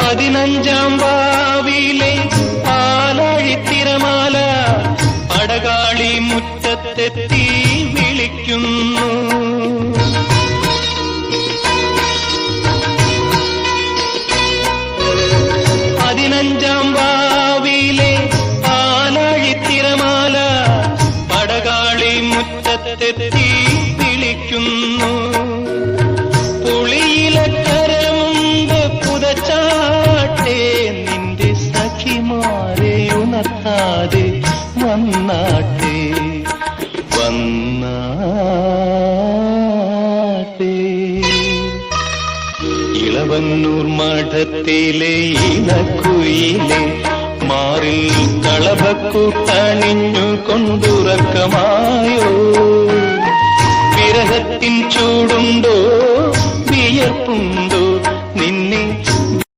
15 വാവിലെ പാലാഴിത്തിരമാല പടകാളി മുറ്റത്തെത്തി വിളിക്കുന്നു. 15 വാവിലെ പാലാഴിത്തിരമാല പടകാളി മുറ്റത്തെത്തി വിളിക്കുന്നു. പുളിയിലക്കരമുണ്ട് പുതച്ചാട്ടെ നിന്റെ സഖിമാരെ ഉണർത്താതെ വന്നാട്ടെ വന്നാട്ടെ. ഇളവന്നൂർ മഠത്തിലെ ഇണക്കുയിലെ മാറിൽ കളഭക്കൂട്ടണിഞ്ഞു കൊണ്ടുറക്കമായോ? വിരഹത്തിൻ ചൂടുണ്ടോ വിയർപ്പുണ്ടോ?